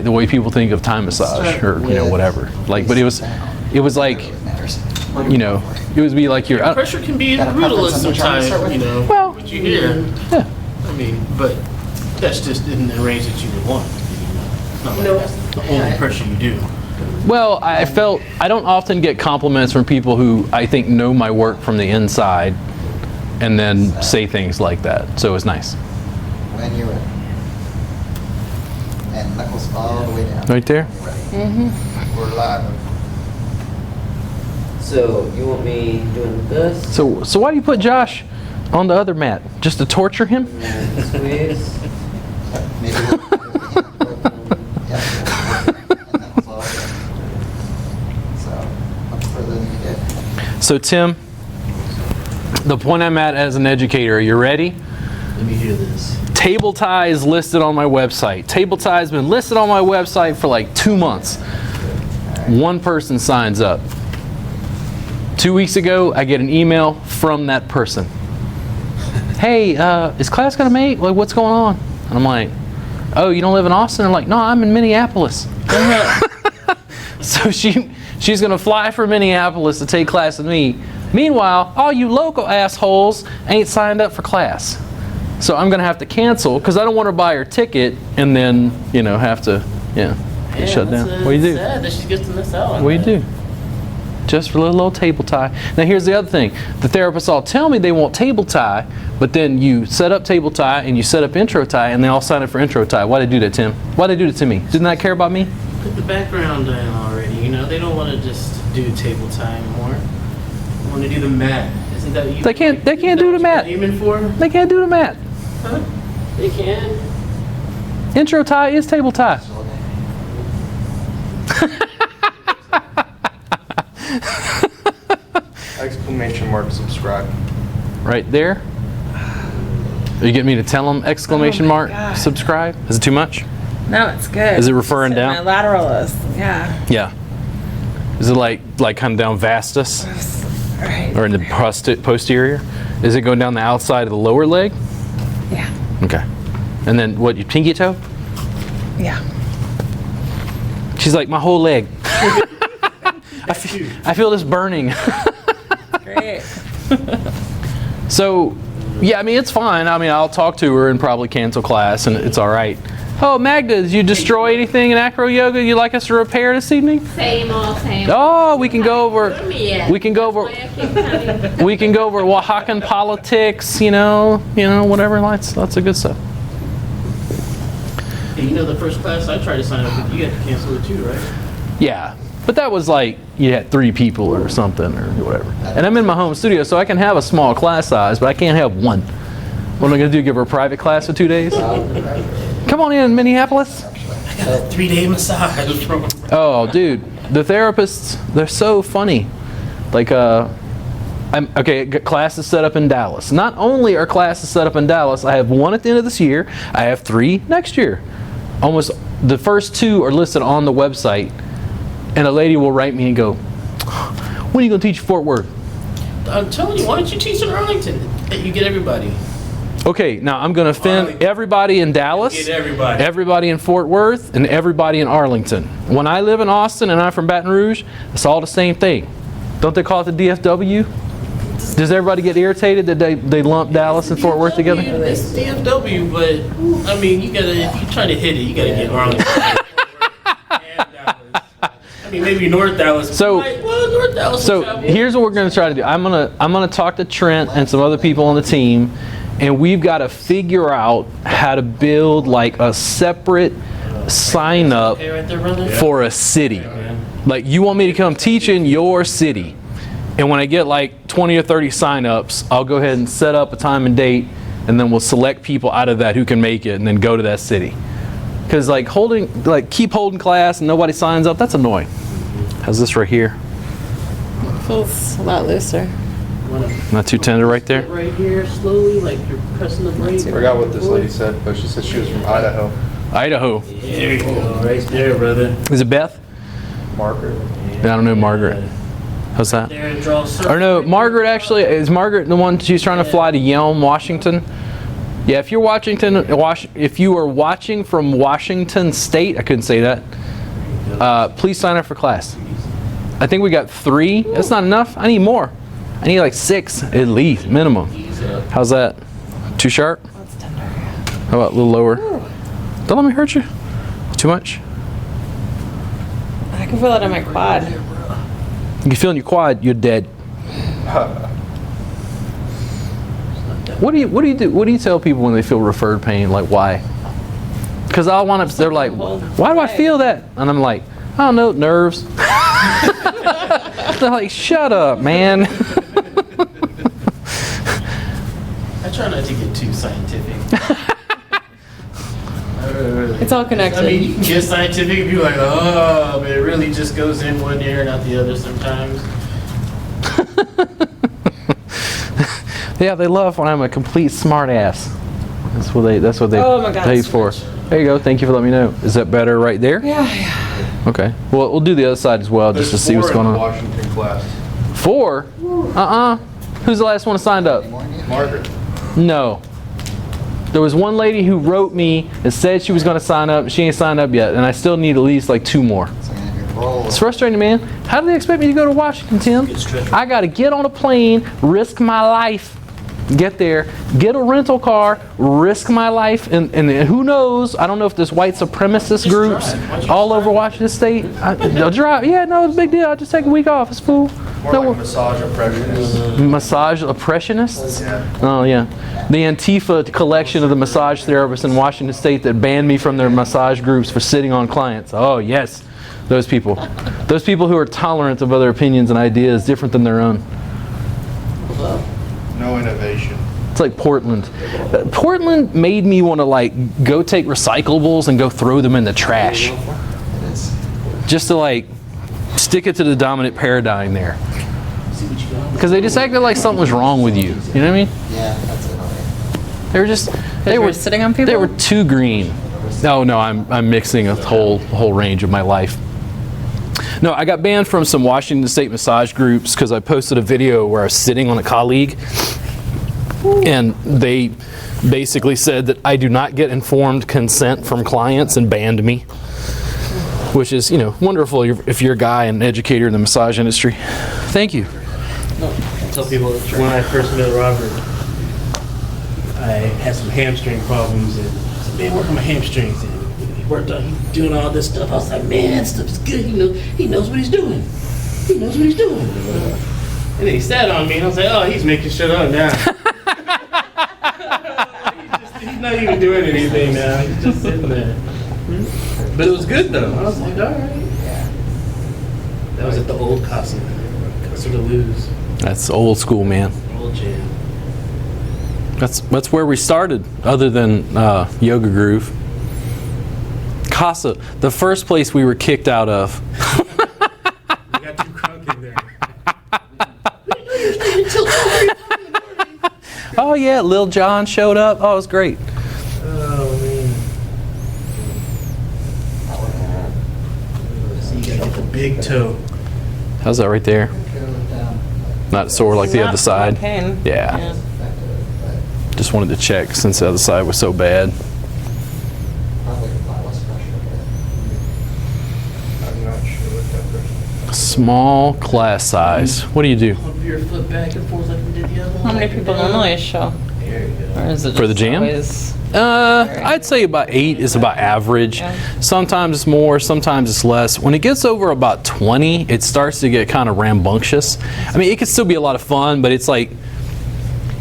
the way people think of Thai massage or whatever. Like, but it was like, it would be like your pressure can be brutalist sometimes. Well, what you hear. Yeah. I mean, but that's just in the range that you would want. Not like that's the only pressure you do. Well, I don't often get compliments from people who I think know my work from the inside and then say things like that. So it's nice. When you're ready. And knuckles all the way down. Right there? Mm-hmm. We're live. So you want me doing this? So why do you put Josh on the other mat? Just to torture him? Squeeze. Maybe So Tim, the point I'm at as an educator, are you ready? Let me hear this. Table tie is listed on my website. Table tie has been listed on my website for like 2 months. One person signs up. 2 weeks ago, I get an email from that person. Hey, is class gonna make? Like, what's going on? And I'm like, oh, you don't live in Austin? I'm like, no, I'm in Minneapolis. So she's gonna fly from Minneapolis to take class with me. Meanwhile, all you local assholes ain't signed up for class. So I'm gonna have to cancel because I don't want to buy her ticket and then have to get shut down. What do you do? Sad that she gets to miss out on What do you that. do? Just for a little table tie. Now here's the other thing. The therapists all tell me they want table tie, but then you set up table tie and you set up intro tie and they all sign up for intro tie. Why'd they do that, Tim? Why'd they do that to me? Didn't they care about me? Put the background down already. They don't want to just do table tie anymore. They want to do the mat. Isn't that what you? They can't do the mat. Aiming for? They can't do the mat. Huh? They can. Intro tie is table tie. Exclamation mark subscribe. Right there. Are you getting me to tell them exclamation mark subscribe? Is it too much? No, it's good. Is it referring down? My lateral is, yeah. Yeah. Is it like kind of down vastus? Right. Or in the posterior? Is it going down the outside of the lower leg? Yeah. Okay. And then what, your pinky toe? Yeah. She's like, my whole leg. I feel this burning. Great. So, yeah, I mean, it's fine. I mean, I'll talk to her and probably cancel class, and it's all right. Oh, Magda, did you destroy anything in acro yoga you'd like us to repair this evening? Same old. Oh, we can go over Oaxacan politics, whatever. Lots of good stuff. Hey, the first class I tried to sign up with, you had to cancel it too, right? Yeah, but that was like you had 3 people or something or whatever. And I'm in my home studio, so I can have a small class size, but I can't have one. What am I going to do, give her a private class for 2 days? Come on in, Minneapolis. I got a 3-day massage from. Oh, dude, the therapists, they're so funny. Like, class is set up in Dallas. Not only are classes set up in Dallas, I have 1 at the end of this year, I have 3 next year. Almost the first 2 are listed on the website, and a lady will write me and go, when are you going to teach Fort Worth? I'm telling you, why don't you teach in Arlington? That you get everybody. Okay, now I'm going to offend everybody in Dallas, Get everybody. everybody in Fort Worth, and everybody in Arlington. When I live in Austin and I'm from Baton Rouge, it's all the same thing. Don't they call it the DFW? Does everybody get irritated that they lump Dallas and Fort Worth together? It's DFW, but I mean, if you're trying to hit it, you got to get Arlington. And Dallas. I mean, maybe North Dallas. So- North Dallas. will So travel. here's what we're going to try to do. I'm gonna talk to Trent and some other people on the team, and we've got to figure out how to build like a separate sign up Okay, right there, brother. for a city. Like, you want me to come teach in your city, and when I get like 20 or 30 sign-ups, I'll go ahead and set up a time and date, and then we'll select people out of that who can make it, and then go to that city. Because keep holding class and nobody signs up, that's annoying. How's this right here? Feels a lot looser. Not too tender right there? Right here, slowly, like you're pressing the brake. I forgot what this lady said, but she said she was from Idaho. Idaho. There you go, right there, brother. Is it Beth? Margaret. Yeah, I don't know Margaret. How's that? There and draw a circle. Or no, Margaret actually, is Margaret the one she's trying to fly to Yelm, Washington? Yeah, if you're if you are watching from Washington State, I couldn't say that. Please sign up for class. I think we got 3. That's not enough. I need more. I need like 6 at least, minimum. How's that? Too sharp? That's tender. How about a little lower? Don't let me hurt you. Too much? I can feel that in my quad. You feel in your quad, you're dead. What do you tell people when they feel referred pain? Like, why? Because I'll wind up, they're like, why do I feel that? And I'm like, I don't know, nerves. They're like, shut up, man. I try not to get too scientific. It's all connected. I mean, you can get scientific and be like, oh, but it really just goes in one ear and out the other sometimes. Yeah, they love when I'm a complete smart ass. That's what they Oh my God, pay for. There you go. Thank you for letting me know. Is that better right there? Yeah. Okay. Well, we'll do the other side as well just to see what's going on. Washington class. 4? Who's the last one that signed up? Margaret. No. There was one lady who wrote me and said she was going to sign up. She ain't signed up yet, and I still need at least like 2 more. It's frustrating, man. How do they expect me to go to Washington, Tim? I got to get on a plane, risk my life, get there, get a rental car, risk my life, and who knows? I don't know if there's white supremacist groups all over Washington State. They'll drive. Yeah, no, it's a big deal. I'll just take a week off. It's cool. More like massage impressionists. Massage impressionists? Yeah. Oh, yeah. The Antifa collection of the massage therapists in Washington State that banned me from their massage groups for sitting on clients. Oh, yes. Those people. Those people who are tolerant of other opinions and ideas different than their own. No innovation. It's like Portland. Portland made me want to like go take recyclables and go throw them in the trash. Just to like stick it to the dominant paradigm there. Because they just acted like something was wrong with you. You know what I mean? Yeah, that's it. They were just They were sitting on people? They were too green. No, I'm mixing a whole range of my life. No, I got banned from some Washington State massage groups because I posted a video where I was sitting on a colleague, and they basically said that I do not get informed consent from clients and banned me, which is, wonderful if you're a guy and educator in the massage industry. Thank you. I tell people when I first met Robert, I had some hamstring problems and I said, man, work on my hamstrings. And he worked on doing all this stuff. I was like, man, that stuff's good. He knows what he's doing. He knows what he's doing. And then he sat on me and I was like, oh, he's making shit up now. He's not even doing anything now. He's just sitting there. But it was good though. I was like, all right. That was at the old Casa. Casa de Luz. That's old school, man. Old jam. That's where we started, other than Yoga Groove. Casa, the first place we were kicked out of. We got too crunk in there. Oh yeah, Lil Jon showed up. Oh, it was great. Oh man. So you gotta get the big toe. How's that right there? Not sore like the other side? Pain. Yeah. Just wanted to check since the other side was so bad. I'm not sure what that is. Small class size. What do you do? Pump your foot back and forth like we did the other one. How many people normally show? There you go. Or is it For the just jam? always- I'd say about 8 is about average. Yeah. Sometimes it's more, sometimes it's less. When it gets over about 20, it starts to get kind of rambunctious. I mean, it can still be a lot of fun, but it's like,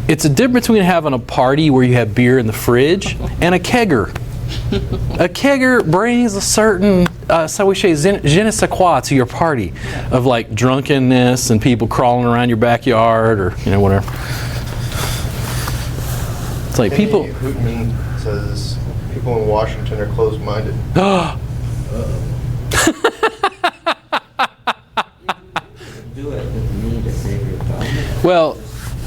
it's a difference between having a party where you have beer in the fridge and a kegger. A kegger brings a certain, so we say, je ne sais quoi to your party of like drunkenness and people crawling around your backyard or, whatever. It's like people. Hootman says people in Washington are closed-minded. Do it with me to save your time. Well,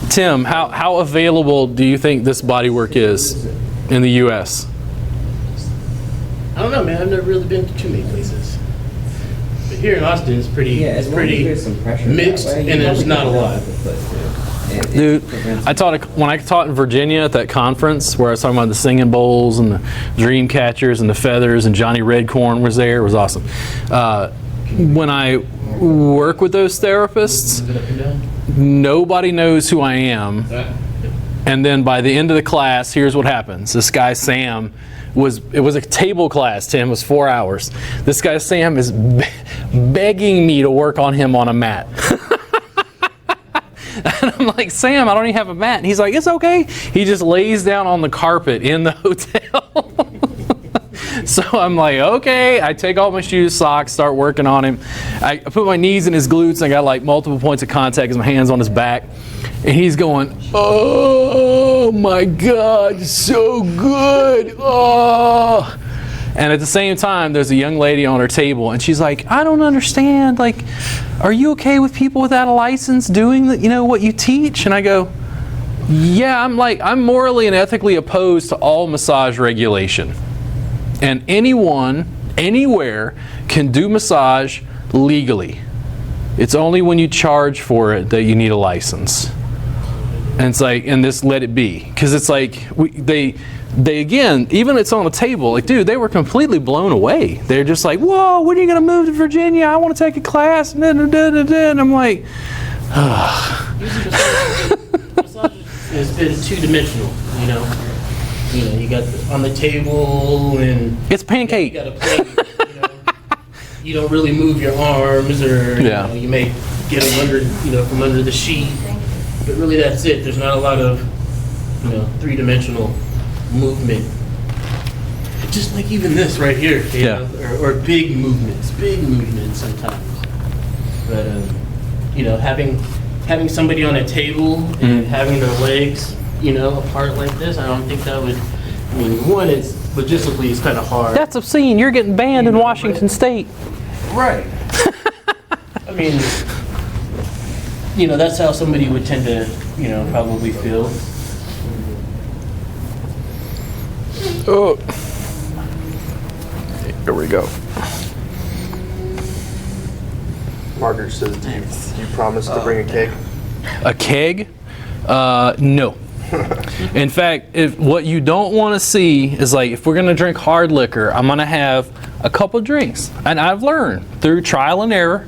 Tim, how available do you think this bodywork is in the U.S.? I don't know, man. I've never really been to too many places. But here in Austin, it's pretty, Yeah, it's as long as pretty there's some pressure mixed, that way, you and there's probably not a can lot. feel the foot, too. Dude, when I taught in Virginia at that conference where I was talking about the singing bowls and the dream catchers and the feathers and Johnny Redcorn was there. It was awesome. When I work with those therapists, nobody knows who I am. And then by the end of the class, here's what happens. This guy, Sam, it was a table class, Tim. It was 4 hours. This guy, Sam, is begging me to work on him on a mat. And I'm like, Sam, I don't even have a mat. And he's like, it's okay. He just lays down on the carpet in the hotel. So I'm like, okay. I take off my shoes, socks, start working on him. I put my knees in his glutes, and I got like multiple points of contact because my hand's on his back. And he's going, oh my God, so good. Oh. And at the same time, there's a young lady on her table, and she's like, I don't understand. Like, are you okay with people without a license doing what you teach? And I go, yeah, I'm morally and ethically opposed to all massage regulation. And anyone, anywhere, can do massage legally. It's only when you charge for it that you need a license. And it's like, and this let it be. Because it's like, they again, even it's on a table, like, dude, they were completely blown away. They're just like, whoa, when are you going to move to Virginia? I want to take a class. And I'm like, It's been two-dimensional, you got on the table and it's pancake. you got a plate, you don't really move your arms or you may get them under, from under the sheet, but really that's it. There's not a lot of, three-dimensional movement. Just like even this right here, or big movements sometimes. But having somebody on a table and having their legs, apart like this, I don't think that would. One, it's logistically it's kind of hard. That's obscene. You're getting banned in Washington State. Right. That's how somebody would tend to, probably feel. Oh. Here we go. Margaret says, do you promise to bring a keg? A keg? No. In fact, what you don't want to see is like, if we're going to drink hard liquor, I'm going to have a couple drinks. And I've learned through trial and error,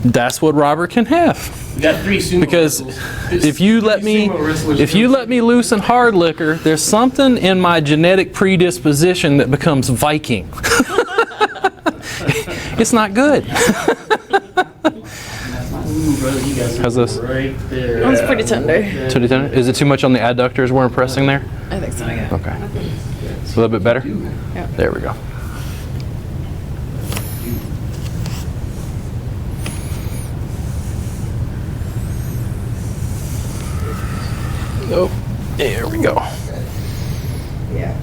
that's what Robert can have. We got 3 sumo Because wrestlers. if you let me loose in hard liquor, there's something in my genetic predisposition that becomes Viking. It's not good. Ooh, brother, you guys How's this? right there. That one's pretty tender. Titty tender? Is it too much on the adductors we're impressing there? I think so, yeah. Okay. It's a little bit better? Yeah. There we go. Oh, there we go. Yeah.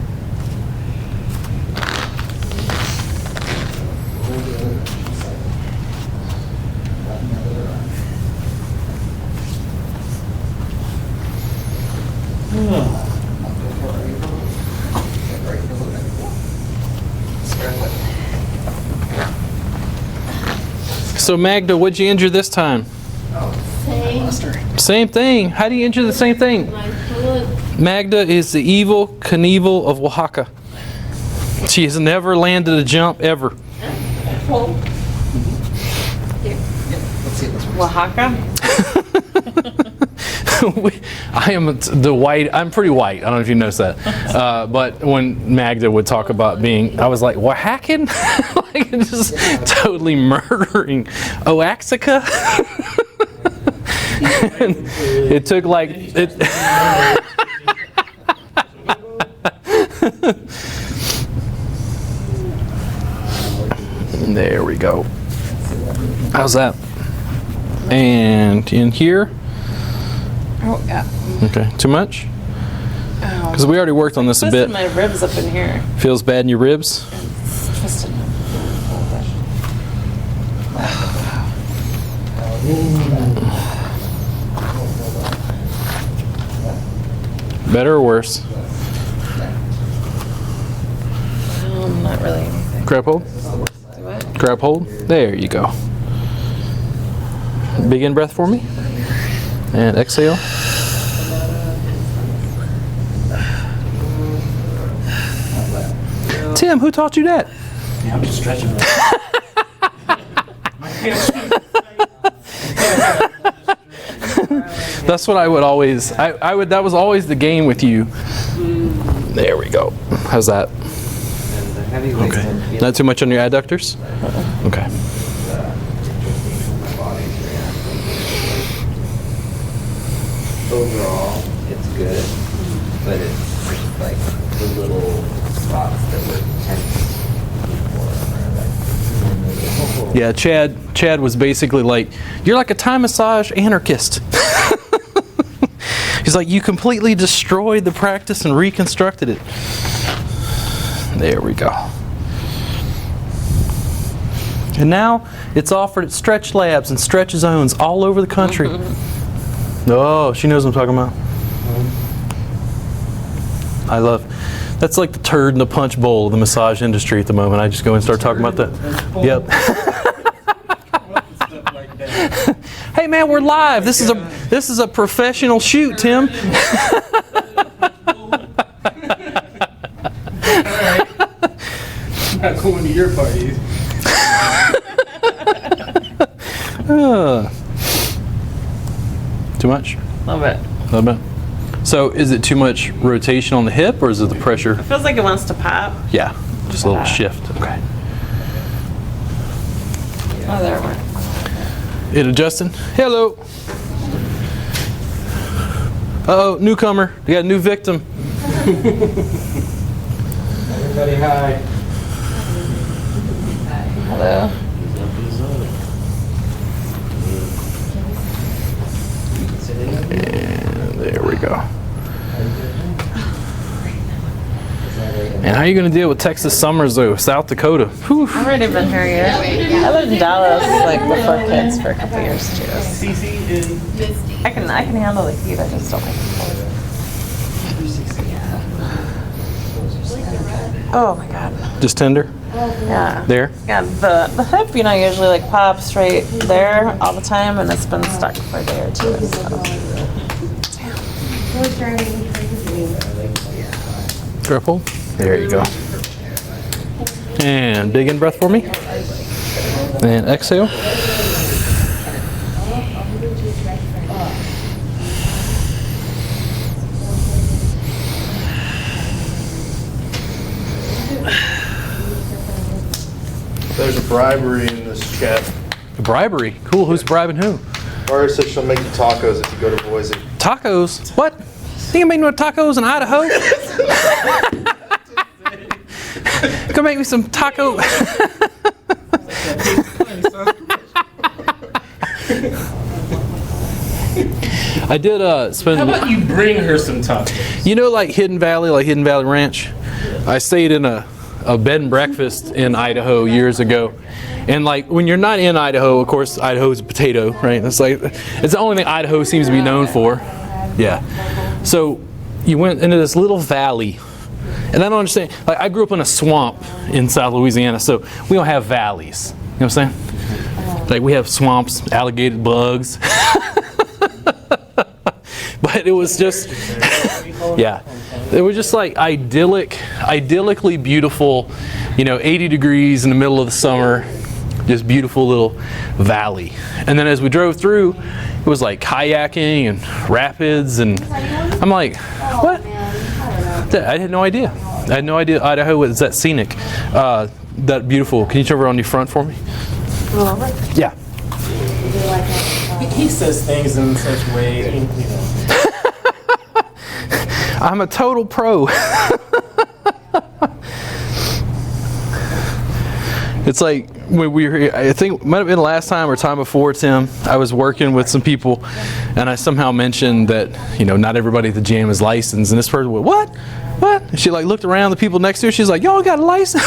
So Magda, what'd you injure this time? Same thing. How do you injure the same thing? My foot. Magda is the evil Knievel of Oaxaca. She has never landed a jump ever. Oaxaca? I am the white. I'm pretty white. I don't know if you noticed that. But when Magda would talk about being, I was like, Oaxacan? Like just totally murdering Oaxaca. It took like it. There we go. How's that? And in here. Oh, yeah. Okay. Too much? Because we already worked on this a bit. My ribs up in here. Feels bad in your ribs? It's twisted. Better or worse? Not really anything. Grab hold? What? Grab hold. There you go. Big in breath for me. And exhale. Tim, who taught you that? Yeah, I'm just stretching. My hamstrings. That's what I would always, I would, that was always the game with you. There we go. How's that? And the heavyweights Okay. don't feel Not too much on your adductors? Okay. interesting for my body to react. Overall, it's good, but it's like the little spots that were tense before are like, Yeah, Chad was basically like, you're like a Thai massage anarchist. He's like, you completely destroyed the practice and reconstructed it. There we go. And now it's offered at stretch labs and stretch zones all over the country. Oh, she knows what I'm talking about. I love, that's like the turd in the punch bowl of the massage industry at the moment. I just go and start talking about that. Yep. Hey man, we're live. This is a professional shoot, Tim. Not going to your parties. Too much? A little bit. A little bit. So is it too much rotation on the hip or is it the pressure? It feels like it wants to pop. Yeah, just a little shift. Okay. Oh, there it went. It adjusting? Hello. Uh-oh, newcomer. We got a new victim. everybody hi. Hello. And there we go. And how are you going to deal with Texas summers though? South Dakota. Whew. I've already been here a year. I lived in Dallas like before kids for a couple years too. CC and I can handle the heat. I just don't like the cold. Oh my god. Just tender? Yeah. There? Yeah, the hip, usually like pops right there all the time, and it's been stuck for a day or two. So. Triple. There you go. And big in breath for me. And exhale. There's a bribery in this chat. Bribery. Cool. Who's bribing who? Laura said she'll make you tacos if you go to Boise. Tacos? What? You can make no tacos in Idaho? Go make me some taco. I did spend. how about you bring her some tacos? Like Hidden Valley Ranch? I stayed in a bed and breakfast in Idaho years ago. And like when you're not in Idaho, of course, Idaho's a potato, right? It's the only thing Idaho seems to be known for. Yeah. So you went into this little valley. And I don't understand. Like I grew up in a swamp in South Louisiana, so we don't have valleys. You know what I'm saying? Like we have swamps, alligator bugs. But it was just, yeah, it was just like idyllically beautiful, 80 degrees in the middle of the summer, just beautiful little valley. And then as we drove through, it was like kayaking and rapids, and I'm like, what? I had no idea. I had no idea Idaho was that scenic, that beautiful. Can you turn around your front for me? Yeah. He says things in such ways, I'm a total pro. It's like when we were here, I think it might have been the last time or time before, Tim, I was working with some people and I somehow mentioned that, not everybody at the Jame is licensed, and this person went, what? And she looked around the people next to her, she's like, y'all got a license?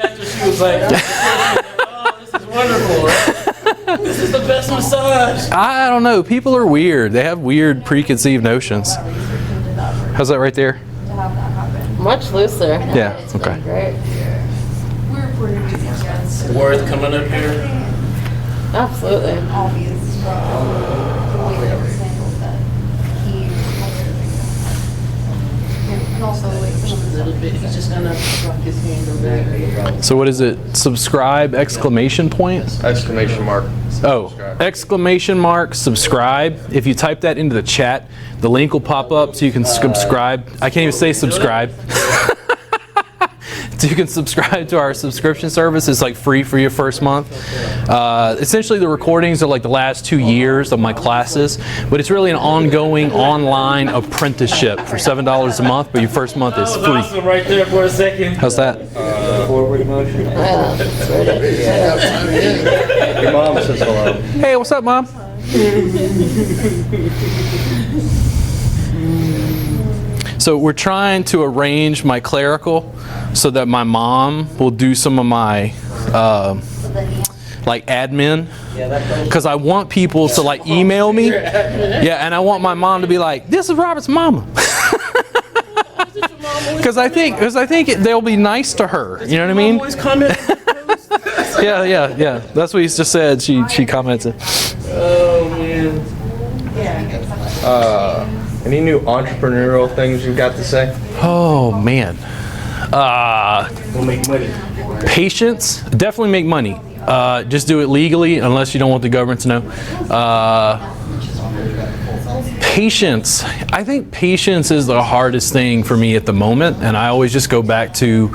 after she was like, oh, this is wonderful. This is the best massage. I don't know. People are weird. They have weird preconceived notions. How's that right there? Much looser. Yeah. Okay. Great. Worth coming up here. Absolutely. little bit. He's just gonna rock his hand over there. So what is it? Subscribe, exclamation point? Exclamation mark. Oh, Subscribe. exclamation mark, subscribe. If you type that into the chat, the link will pop up so you can subscribe. I can't even say subscribe. So you can subscribe to our subscription service. It's like free for your first month. Essentially the recordings are like the last 2 years of my classes, but it's really an ongoing online apprenticeship for $7 a month, but your first month is free. Awesome, right there for a second. How's that? Forward motion. Your mom says hello. Hey, what's up, Mom? So we're trying to arrange my clerical so that my mom will do some of my like admin, because I want people to like email me. Yeah, and I want my mom to be like, "This is Robert's mama." Because I think they'll be nice to her. You know what I mean? Always comment. Yeah. That's what he just said. She commented. Oh man. Any new entrepreneurial things you've got to say? Oh man. We'll make money. Patience, definitely make money. Just do it legally unless you don't want the government to know. Patience. I think patience is the hardest thing for me at the moment, and I always just go back to,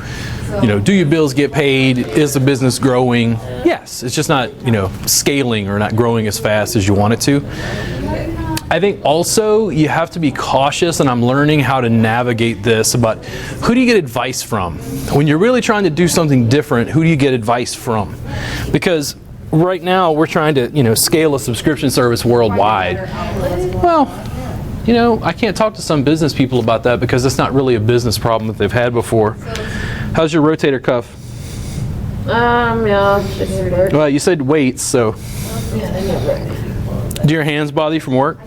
do your bills get paid? Is the business growing? Yes, it's just not, scaling or not growing as fast as you want it to. I think also you have to be cautious, and I'm learning how to navigate this about who do you get advice from? When you're really trying to do something different, who do you get advice from? Because right now we're trying to, scale a subscription service worldwide. Well, I can't talk to some business people about that because it's not really a business problem that they've had before. How's your rotator cuff? Yeah, it's work. Well, you said weights, so. Do your hands bother you from work?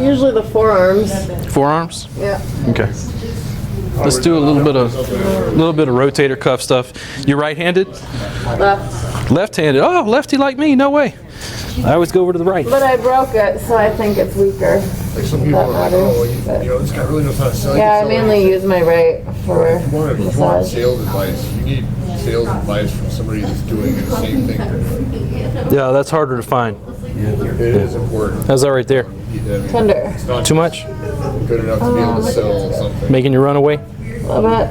Usually the forearms. Forearms? Yeah. Okay. Let's do a little bit of rotator cuff stuff. You're right-handed? Left. Left-handed. Oh, lefty like me. No way. I always go over to the right. But I broke it, so I think it's weaker. Like some people are like, oh, this guy really knows how to sell. Yeah, I mainly use my right for If you want massage. sales advice, you need sales advice from somebody that's doing the same thing. Yeah, that's harder to find. It is important. How's that right there? Tender. It's not Too much? good enough to be able to sell something. Making you run away? A little bit.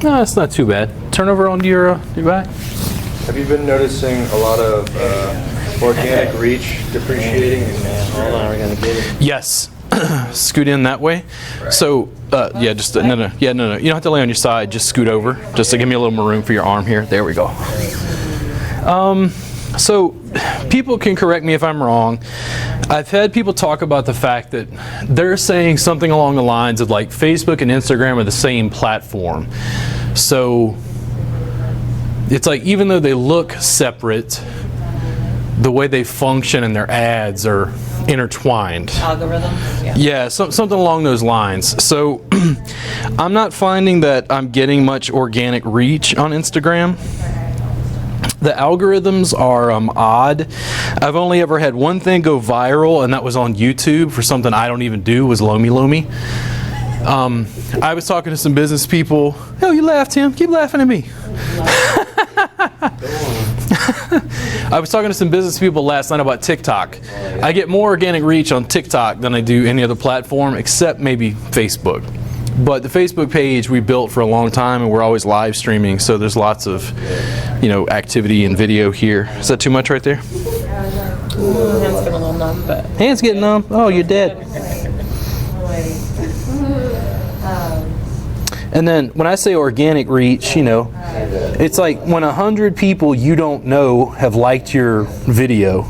No, it's not too bad. Turn over onto your back. Have you been noticing a lot of organic reach depreciating? Hold on, we're gonna get it. Yes. Scoot in that way. So, yeah, just, no. Yeah, no. You don't have to lay on your side. Just scoot over. Just to give me a little more room for your arm here. There we go. So, people can correct me if I'm wrong. I've had people talk about the fact that they're saying something along the lines of like Facebook and Instagram are the same platform. So, it's like even though they look separate, the way they function and their ads are intertwined. Algorithms? Yeah, something along those lines. So I'm not finding that I'm getting much organic reach on Instagram. The algorithms are odd. I've only ever had one thing go viral, and that was on YouTube for something I don't even do, was Lomi Lomi. I was talking to some business people. Oh, you laughed, Tim. Keep laughing at me. I was talking to some business people last night about TikTok. I get more organic reach on TikTok than I do any other platform, except maybe Facebook. But the Facebook page we built for a long time, and we're always live streaming, so there's lots of, activity and video here. Is that too much right there? Hands get a little numb, but. Hands getting numb. Oh, you're dead. And then when I say organic reach, it's like when 100 people you don't know have liked your video,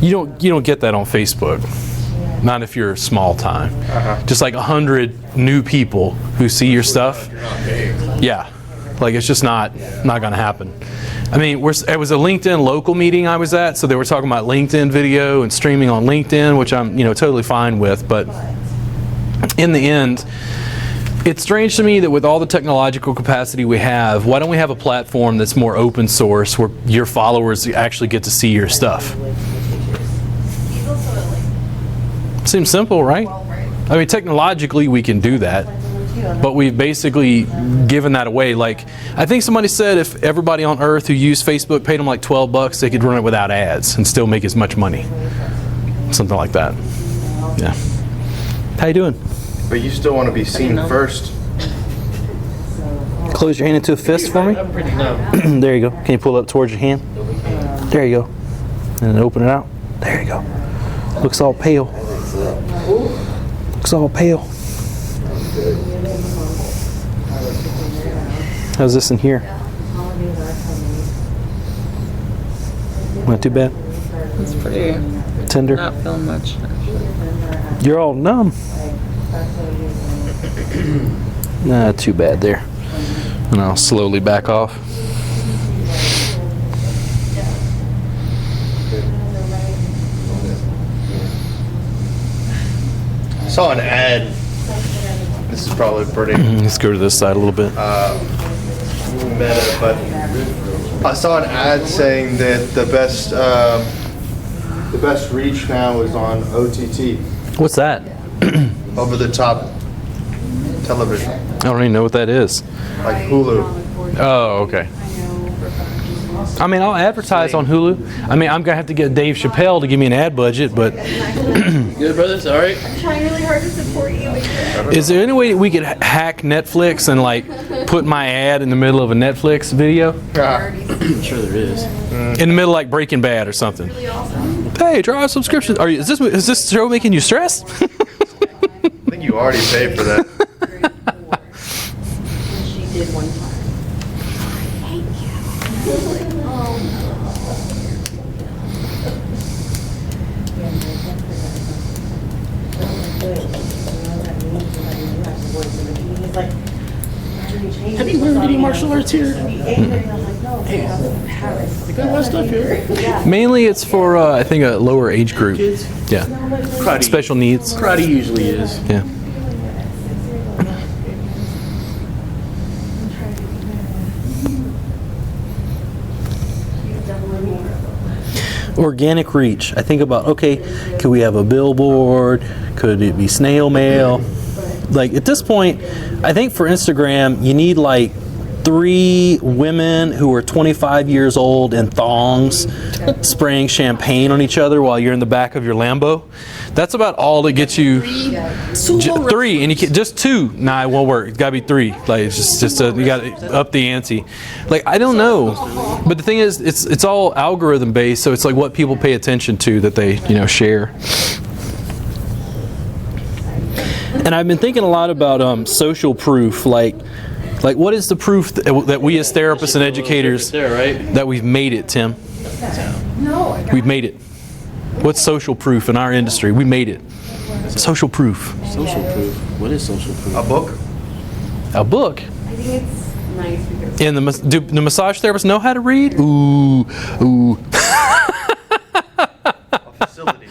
you don't get that on Facebook. Not if you're small time. Just like 100 new people who see your stuff. Yeah, like it's just not gonna happen. I mean, it was a LinkedIn local meeting I was at, so they were talking about LinkedIn video and streaming on LinkedIn, which I'm totally fine with. But in the end, It's strange to me that with all the technological capacity we have, why don't we have a platform that's more open source where your followers actually get to see your stuff? Seems simple, right? I mean, technologically we can do that, but we've basically given that away. Like, I think somebody said if everybody on earth who used Facebook paid them like $12, they could run it without ads and still make as much money. Something like that. Yeah. How you doing? But you still want to be seen first. Close your hand into a fist for me. I'm pretty numb. There you go. Can you pull it up towards your hand? There you go. And then open it out. There you go. Looks all pale. Looks all pale. How's this in here? Not too bad. It's pretty. Tender. Not feeling much. You're all numb. Not too bad there. And I'll slowly back off. I saw an ad. This is probably pretty Let's go to this side a little bit. meta, but I saw an ad saying that the best reach now is on OTT, What's that? over the top television, I don't even know what that is. like Hulu. Oh, okay. I mean, I'll advertise on Hulu. I mean, I'm gonna have to get Dave Chappelle to give me an ad budget, but Good, brothers? All right? Trying really hard to support you. is there any way we could hack Netflix and like put my ad in the middle of a Netflix video? I'm sure there is. In the middle of like Breaking Bad or something. Hey, try our subscription. Is this show making you stressed? I think you already paid for that. She did one time. Have you learned any martial arts here? Hey, I got my stuff here. Mainly it's for, I think, a lower age group. Kids? Yeah. Karate. Special needs. Karate usually is. Yeah. Organic reach. I think about, okay, could we have a billboard? Could it be snail mail? Like at this point, I think for Instagram, you need like 3 women who are 25 years old in thongs spraying champagne on each other while you're in the back of your Lambo. That's about all that gets you. 3, and you can just 2. Nah, it won't work. It's got to be 3. Like it's just you got to up the ante. Like I don't know, but the thing is, it's all algorithm based, so it's like what people pay attention to that they share. And I've been thinking a lot about social proof, like what is the proof that we as therapists and educators There, right? that we've made it, Tim? We've made it. What's social proof in our industry? We made it. Social proof. Social proof. What is social proof? A book? A book. I think it's nice because And do the massage therapists know how to read? Ooh. A facility.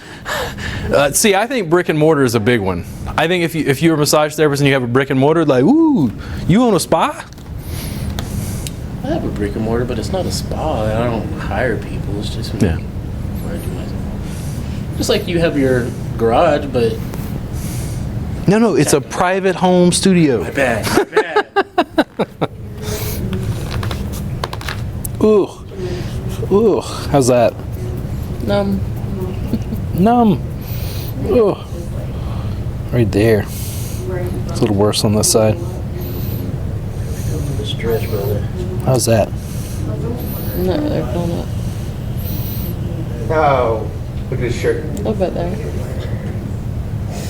See, I think brick and mortar is a big one. I think if you're a massage therapist and you have a brick and mortar, like, ooh, you own a spa? I have a brick and mortar, but it's not a spa. I don't hire people. It's just me. Yeah. Where I do myself. Just like you have your garage, but No, it's a private home studio. bad. Ooh. How's that? Numb. Ooh. Right there. It's a little worse on this side. Stretch, brother. How's that? No, they're feeling it. Oh, look at his shirt. A little bit there.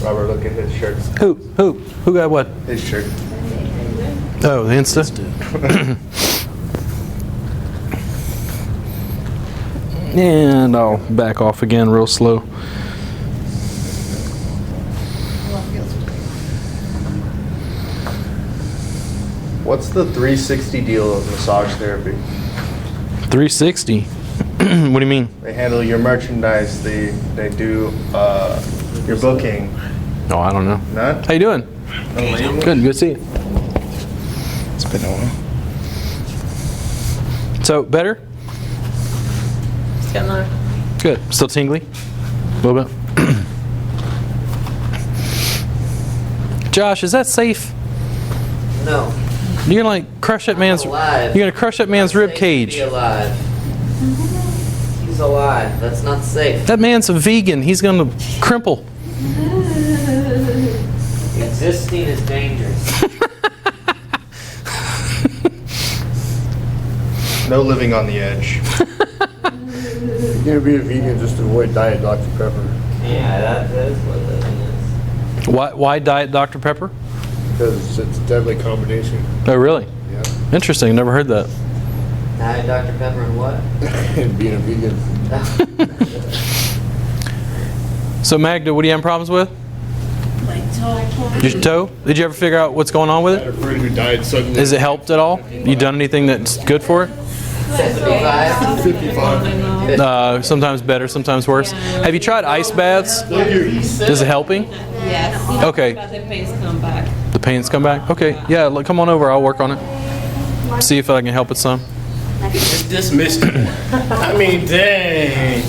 Robert, look at his shirt. Who got what? His shirt. Oh, the Insta? And I'll back off again real slow. What's the 360 deal of massage therapy? 360? What do you mean? They handle your merchandise, they do your booking, Oh, I don't know. None? How you doing? Good. Good to see you. It's been a while. So better? It's getting there. Good. Still tingly? A little bit. Josh, is that safe? No. You're gonna like crush that man's. alive. You're gonna crush that man's rib Safe to cage. be alive. He's alive. That's not safe. That man's a vegan. He's gonna crimple. Existing is dangerous. No living on the edge. You're gonna be a vegan just to avoid Diet Dr. Pepper. Yeah, that is what living is. Why Diet Dr. Pepper? Because it's a deadly combination. Oh, really? Yeah. Interesting. Never heard that. Diet Dr. Pepper and what? And being a vegan. So Magda, what are you having problems with? Your toe? Did you ever figure out what's going on with I had it? a friend who died suddenly. Has it helped at all? You done anything that's good for it? 55? 55. Sometimes better, sometimes worse. Have you tried ice baths? Is it helping? Yes. Okay. But the pains come back. The pains come back? Okay. Yeah, look, come on over. I'll work on it. See if I can help it some. Just dismissed it. I mean, dang.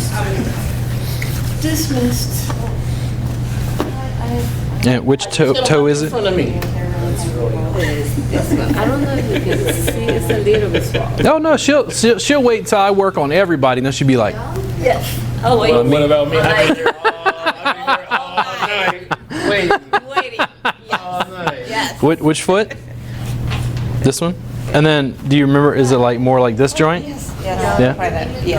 Dismissed. Yeah, which toe is In it? front of me. I don't know if you can see. It's a little bit swollen. No, no, she'll wait until I work on everybody, and then she'll be like, Oh, wait. What about me? I've been here all night. Wait, Waiting. all night. Yes. which foot? This one? And then, do you remember, is it like more like this joint? Yeah.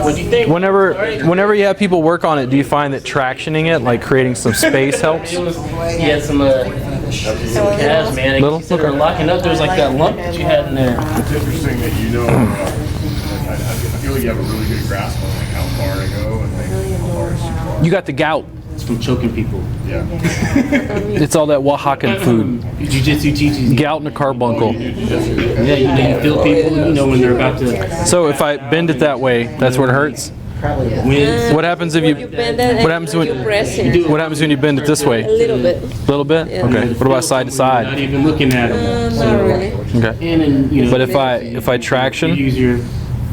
What do you think? Whenever you have people work on it, do you find that tractioning it, like creating some space helps? He had some calves, man. They Little? consider Okay. locking up. There was like that lump that you had in there. It's interesting that you know, I feel like you have a really good grasp on like how far to go and like how far is too far. You got the gout. It's from choking people. Yeah. It's all that Oaxacan food. Jiu-jitsu teaches you. Gout and a carbuncle. Yeah, you feel people, you know, when they're about to So if I bend it that way, that's where it hurts? win. What happens if you, Bend it what happens and when, you press it what happens when you bend it this way? a little bit. A little bit? Okay. What about side to Not side? even looking at them. Not really. Okay. And then, you know, But if I traction, you use your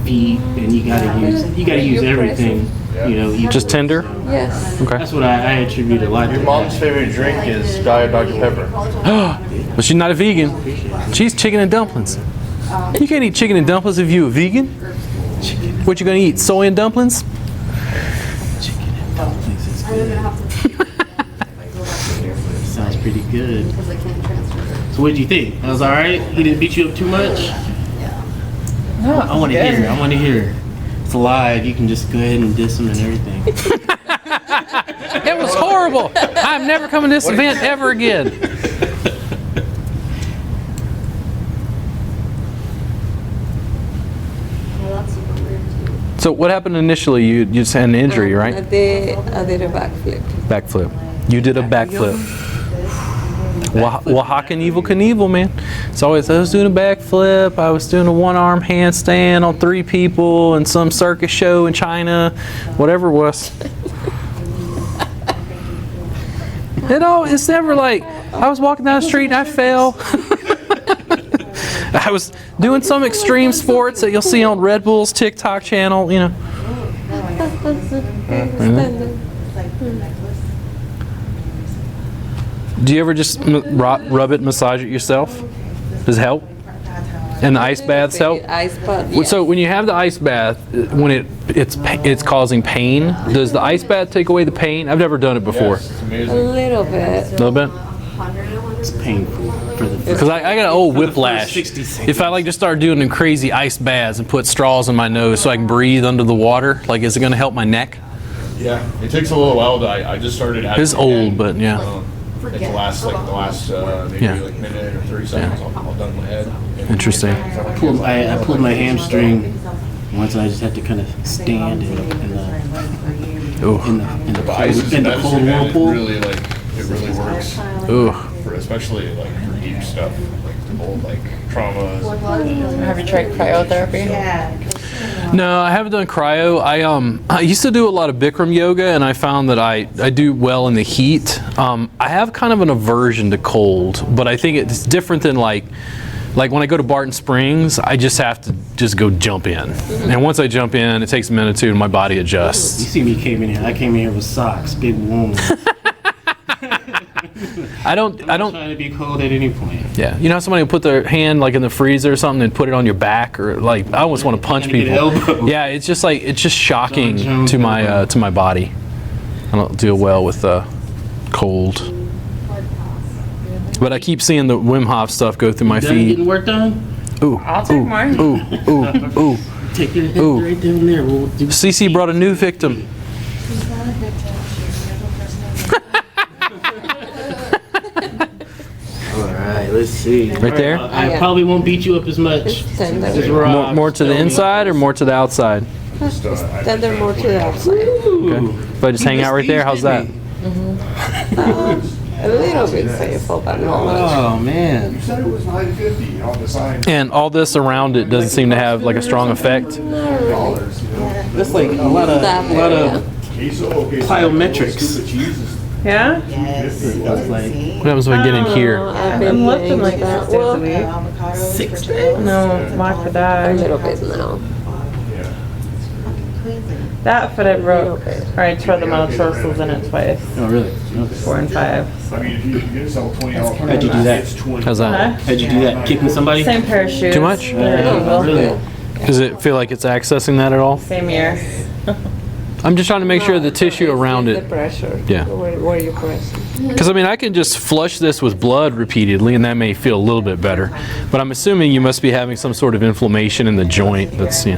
feet, and you gotta use everything. You know, you just tender? Yes. Okay. That's what I attribute a lot to. Your mom's favorite drink is Diet Dr. Pepper. But she's not a vegan. She's chicken and dumplings. You can't eat chicken and dumplings if you're a vegan. What you gonna eat? Soy and dumplings? Dumplings is good. Sounds pretty good. So what did you think? That was all right? He didn't beat you up too much? No. I want to hear. I want to hear. It's live. You can just go ahead and diss him and everything. It was horrible. I'm never coming to this event ever again. So what happened initially? You just had an injury, right? I did a backflip. Backflip. You did a backflip. Oaxacan Evil Knievel, man. It's always, I was doing a backflip, I was doing a one-arm handstand on 3 people in some circus show in China, whatever it was. It's never like, I was walking down the street and I fell. I was doing some extreme sports that you'll see on Red Bull's TikTok channel, you know. Do you ever just rub it, massage it yourself? Does it help? And the ice baths help? Ice bath, yes. So when you have the ice bath, when it's causing pain, does the ice bath take away the pain? I've never done it before. It's A amazing. little bit. A little bit? It's painful for the Because I got an old whiplash. 60 seconds. If I like just start doing them crazy ice baths and put straws in my nose so I can breathe under the water, like is it going to help my neck? Yeah. It takes a little while. I just started. It's old, but yeah. Like the last maybe Yeah. like minute or 30 seconds, I'll done my head. Interesting. I pulled my hamstring once, and I just had to kind of stand in the Ooh. But ice is in the medicine, cold man. whirlpool. It really works. Ooh. For especially like for deep stuff, like old like traumas. Have you tried cryotherapy? No, I haven't done cryo. I used to do a lot of Bikram yoga, and I found that I do well in the heat. I have kind of an aversion to cold, but I think it's different than like when I go to Barton Springs, I just have to just go jump in. And once I jump in, it takes a minute or two, and my body adjusts. You see me came in here. I came in here with socks, big wounds. I don't. Trying to be cold at any point. Yeah, you know how somebody will put their hand like in the freezer or something and put it on your back, or like I almost want to punch Kinda get people. elbow. Yeah, it's just shocking Jones to my body. I don't deal well with cold. But I keep seeing the Wim Hof stuff go through my Done feed. getting work done? Ooh, I'll take mine. ooh. Take your head Ooh. right down there. We'll do CC brought a new victim. Alright, let's see. Right there? I probably won't beat you up as much. It's tender. as Rob. More to the inside or more to the outside? Tender more to the outside. Ooh. If I just hang out right there, how's that? A little bit painful, but not much. Oh man. You said it was 950 on the sign. And all this around it doesn't seem to have like a strong effect. Dollars, you know? That's like a lot of Queso, okay, so Plyometrics. stupid cheese is Yeah? that's like What happens if I get in here? I've I'm been lifting like that. 6 days a Well, week. 6 days. No, why for a that? little bit now. That foot I broke, or I tore the metatarsals in it twice. Oh really? Okay. 4 and 5. I mean, if you get sell $20. How'd you do that? It's 20. How's that? How'd you do that? Kicking somebody? Same pair of shoes. Too much? Oh, really? Does it feel like it's accessing that at all? Same year. I'm just trying to make sure the tissue around The it. pressure. Yeah. Where you press. Because I mean, I can just flush this with blood repeatedly, and that may feel a little bit better. But I'm assuming you must be having some sort of inflammation in the joint. That's They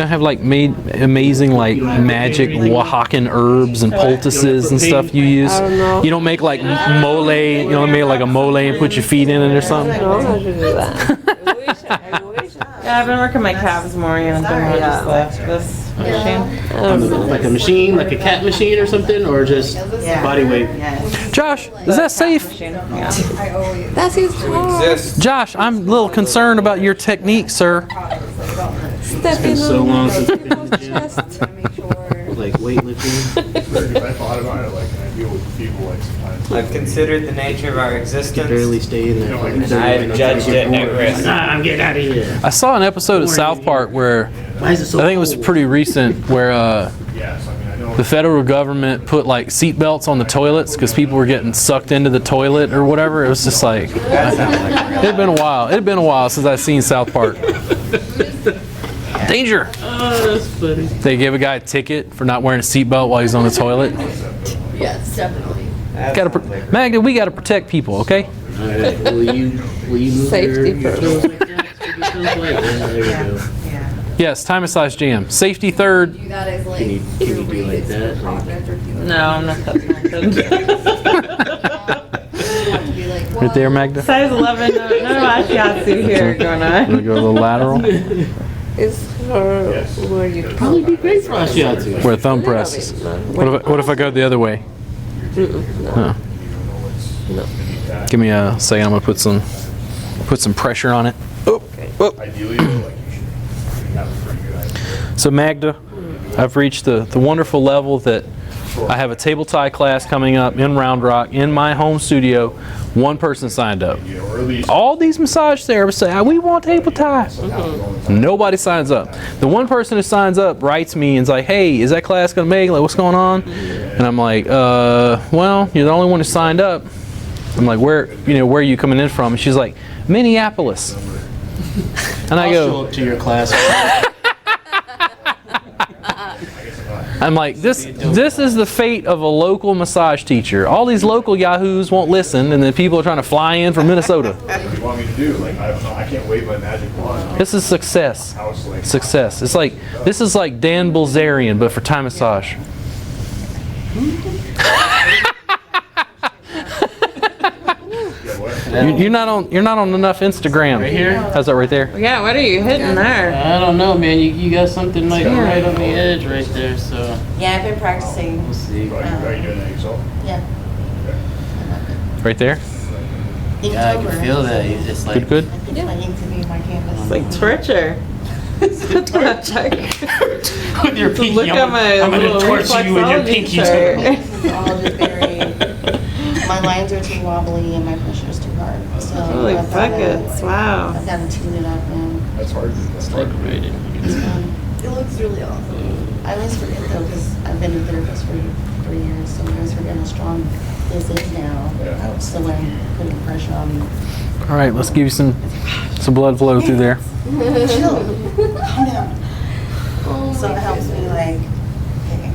have like made amazing like magic Oaxacan herbs and poultices and stuff you use. I don't know. You don't make like mole, you don't make like a mole and put your feet in it or something. I don't know how to do that. I wish. Yeah, I've been working my calves more and I've been more just this machine. Like a machine, like a cat machine or something, or just body weight? Josh, is that safe? Machine. Yeah. That's his hard. Exist. Josh, I'm a little concerned about your technique, sir. Stepping So on long since I've been in the gym. chest. Like weightlifting. Because I thought about it, like, and I deal with people, like, sometimes. I've considered the nature of our existence. Barely stay in there. for like 30 I've minutes. judged it at risk. Nah, I'm getting out of here. I saw an episode of South Park where Why is it so I think it was cold? pretty recent where Yes, I mean, I know. the federal government put like seat belts on the toilets because people were getting sucked into the toilet or whatever. It was just like it had been a while. It had been a while since I've seen South Park. Danger! Oh, that's funny. They gave a guy a ticket for not wearing a seatbelt while he's on the toilet. Yes, definitely. Magda, we gotta protect people, okay? All right. Will you move Safety your first. toes like that? Yeah, there we go. Yes, time massage jam. Safety third. That is like Can you be like that? No, I'm not that talented. Right there, Magda. Size 11, no shiatsu here going Wanna on. go a little lateral? It's for where you Probably be great for shiatsu. Where thumb presses. What if I go the other way? No. Give me a second. I'm gonna put some pressure on it. Ideally, though, like, you should have a pretty good idea. So Magda, I've reached the wonderful level that I have a table tie class coming up in Round Rock in my home studio. One person signed up. You know, or at least All these massage therapists say, we want table tie. Nobody signs up. The one person who signs up writes me and's like, hey, is that class gonna make? Like, what's going on? And I'm like, well, you're the only one who signed up. I'm like, where are you coming in from? And she's like, Minneapolis. And I I'll go, show up to your class. I'm like, this is the fate of a local massage teacher. All these local yahoos won't listen, and then people are trying to fly in from Minnesota. what do you want me to do? Like, I don't know, I can't wave my magic wand. This is success. House, like, Success. It's like, this is like Dan Bilzerian, but for Thai massage. You're not on enough Instagram. Right here? How's that right there? Yeah, what are you hitting there? I don't know, man. You got something like right on the edge right there, so Yeah, I've been practicing. we'll see. Are you doing that yourself? Yeah. Right there? Yeah, I can feel that. It's like Good. It's like torture. Torture. with your pinky. Look at my I'm gonna little torture you with your reflexology pinky. chart. It's all just very, my lines are too wobbly and my pressure is too hard. So Holy I've gotta- buckets, wow. I've got to tune it up and That's hard. It looks really awesome. I always forget though because I've been a therapist for 3 years, so I always forget how strong this is now. Yeah. So when I'm putting pressure on you, All right, let's give you some blood flow through there. chill, calm down. So it helps me like, okay.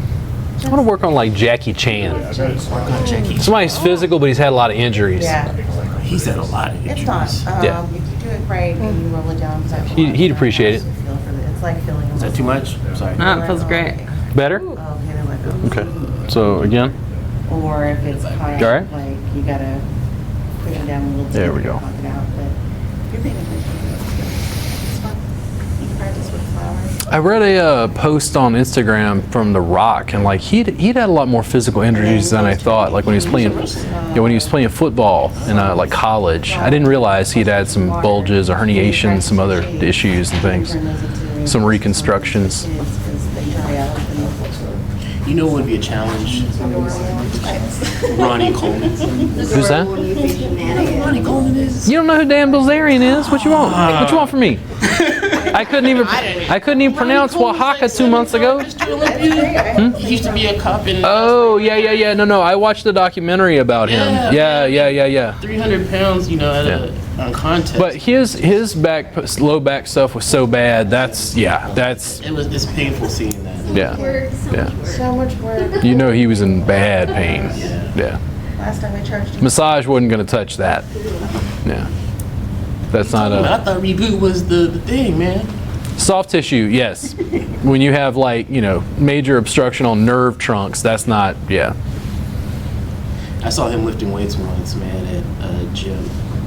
I want to work on like Jackie Chan. Jackie. Somebody's physical, but he's had a lot of injuries. Yeah, He's had a lot of it's injuries. not. Yeah. If you do it right and you roll it down, because I've He'd appreciate it. It's like feeling. Is that too much? Sorry. No, it feels great. Better? Oh, okay, they're like, Okay. So again, or if it's high, You all right? like you gotta push it down a little. There we go. Pop it out, but you're paying attention. It's fun. You can practice with flowers. I read a post on Instagram from The Rock, and like he'd had a lot more physical injuries than I thought. Like when he was playing football in like college, I didn't realize he'd had some bulges or herniations, some other issues and things, some reconstructions. You know what would be a challenge? Ronnie Coleman. Who's that? Ronnie Coleman is. You don't know who Dan Bilzerian is? What you want? What you want from me? I couldn't even pronounce Oaxaca 2 months ago. He used to be a cop in. Oh yeah. No. I watched the documentary about him. Yeah. 300 pounds, you know, on contest. But his low back stuff was so bad. It's painful seeing that. yeah. So much work. You know he was in bad pain. Yeah. Last time I charged you. Massage wasn't gonna touch that. Yeah. That's not I thought Reboot was the thing, man. soft tissue. Yes. When you have like major obstruction on nerve trunks, that's not. Yeah. I saw him lifting weights once, man, at a gym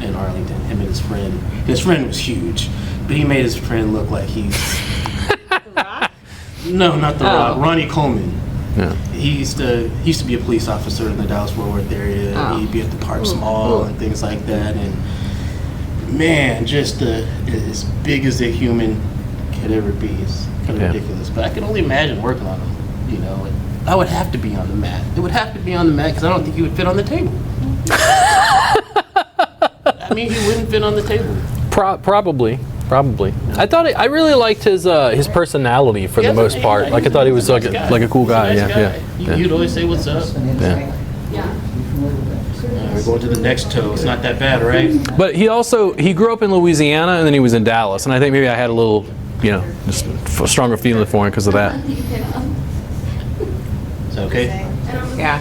in Arlington. Him and his friend. His friend was huge, but he made his friend look like he's. No, not The Rock. Ronnie Coleman. Yeah. He used to be a police officer in the Dallas-Fort Worth area. He'd be at the Parks Mall and things like that. And man, just as big as a human could ever be. It's kind of ridiculous. But I can only imagine working on him. I would have to be on the mat. It would have to be on the mat because I don't think he would fit on the table. I mean, he wouldn't fit on the table. Probably. I really liked his personality for the most part. Like I thought he was like a cool guy. Yeah. You'd always say what's up. Yeah. We're going to the next toe. It's not that bad, right? But he grew up in Louisiana and then he was in Dallas, and I think maybe I had a little, just a stronger feeling for him because of that. Is that okay? Yeah.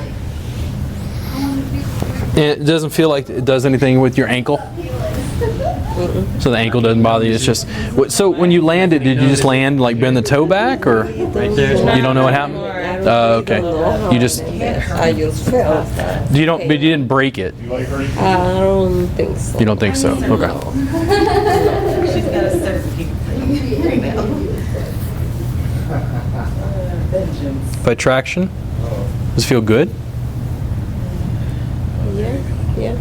And it doesn't feel like it does anything with your ankle. So the ankle doesn't bother you. It's just so when you landed, did you just land like bend the toe back, or Right there. you don't know what happened? Okay. You just I just felt that. but you didn't break it. I don't think so. You don't think so? Okay. She's got a certificate right now. By traction, does it feel good? Yeah.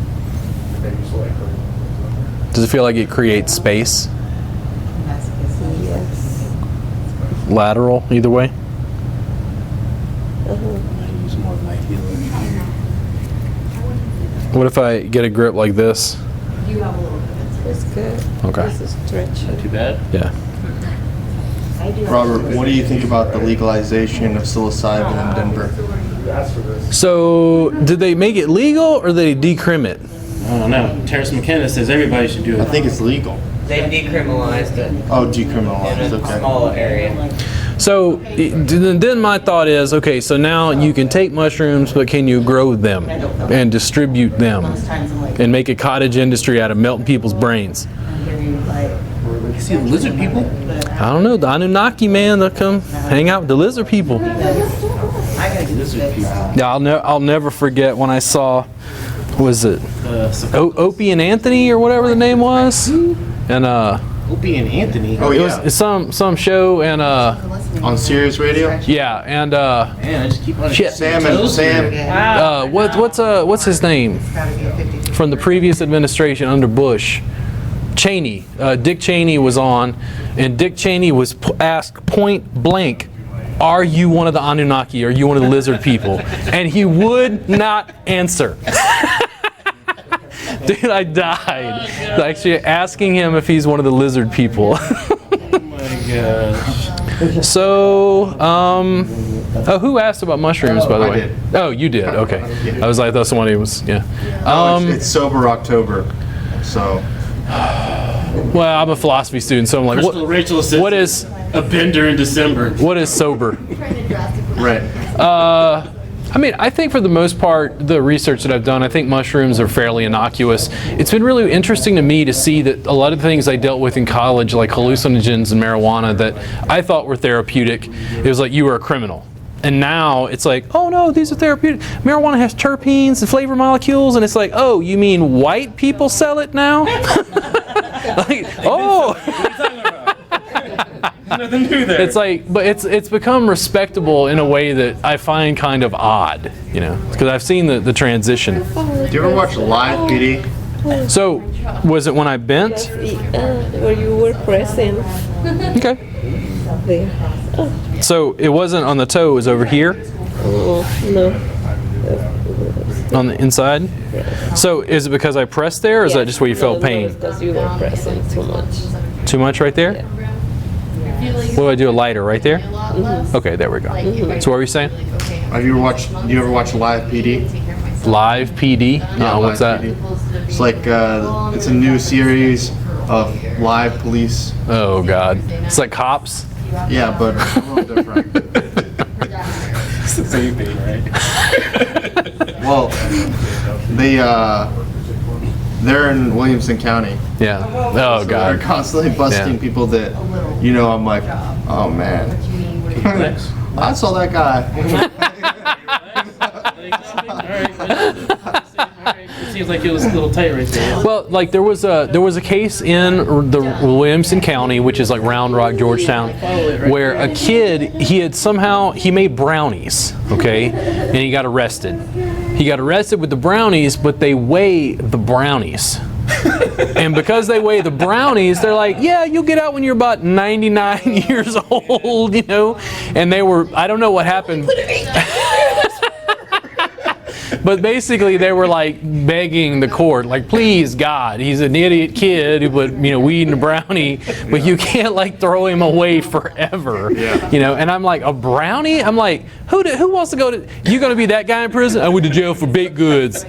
Does it feel like it creates space? Yes. Lateral, either way? Use more of my heel here. What if I get a grip like this? It's good. Okay. This is stretch. Not too bad. Yeah. Robert, what do you think about the legalization of psilocybin in Denver? So, did they make it legal or did they decrim it? I don't know. Terrence McKenna says everybody should do it. I think it's legal. They decriminalized it Oh, in decriminalized, a okay. small area. So, then my thought is, okay, so now you can take mushrooms, but can you grow them and distribute them and make a cottage industry out of melting people's brains? You see the lizard people? I don't know, the Anunnaki, man, they'll come hang out with the lizard people. Lizard people. Yeah, I'll never forget when I saw, was it Opie and Anthony or whatever the name was? And Opie and Anthony. Oh, it yeah. was some show and On Sirius Radio? yeah, and Man, I just keep on shit. Sam. what's his name? from the previous administration under Bush, Cheney, Dick Cheney was on, and Dick Cheney was asked point blank, are you one of the Anunnaki? Are you one of the lizard people? And he would not answer. Dude, I died. Actually asking him if he's one of the lizard people. Oh my gosh. So, who asked about mushrooms, by the I way? did. Oh, you did. Okay. I was like, that's the one who was, yeah. It's sober October, so. Well, I'm a philosophy student, so I'm like, Rachel says what is a bender in December? what is sober? Right. I mean, I think for the most part, the research that I've done, I think mushrooms are fairly innocuous. It's been really interesting to me to see that a lot of the things I dealt with in college, like hallucinogens and marijuana, that I thought were therapeutic, it was like you were a criminal. And now it's like, oh no, these are therapeutic. Marijuana has terpenes and flavor molecules, and it's like, oh, you mean white people sell it now? Like, oh. Nothing new there. It's like, but it's become respectable in a way that I find kind of odd, you know, because I've seen the transition. Do you ever watch Live PD? So, was it when I bent? Where you were present Okay. there. So it wasn't on the toe; it was over here Oh, no. on the inside. So is it because I pressed there, or is that just where you felt pain? Because you were present too much. Too much right there? What do I do? A lighter right there? Okay, there we go. So what were you saying? Do you ever watch Live PD? Live PD? No, what's that? Live PD. It's like it's a new series of live police. Oh God, it's like cops. Yeah, but a little different. It's the same thing, right? Well, they're in Williamson County. Yeah. Oh So they're God. constantly busting Yeah. people that, you know, I'm like, oh man, I saw that guy. It seems like it was a little tight right there. Well, like there was a case in the Williamson County, which is like Round Rock, Georgetown, where a kid he made brownies, okay, and he got arrested. He got arrested with the brownies, but they weigh the brownies. And because they weigh the brownies, they're like, yeah, you'll get out when you're about 99 years old, you know. And I don't know what happened. But basically, they were like begging the court, like, please, God, he's an idiot kid who put, weed in a brownie, but you can't like throw him away forever, you know. And I'm like, a brownie? I'm like, who wants to go to? You gonna be that guy in prison? I went to jail for baked goods.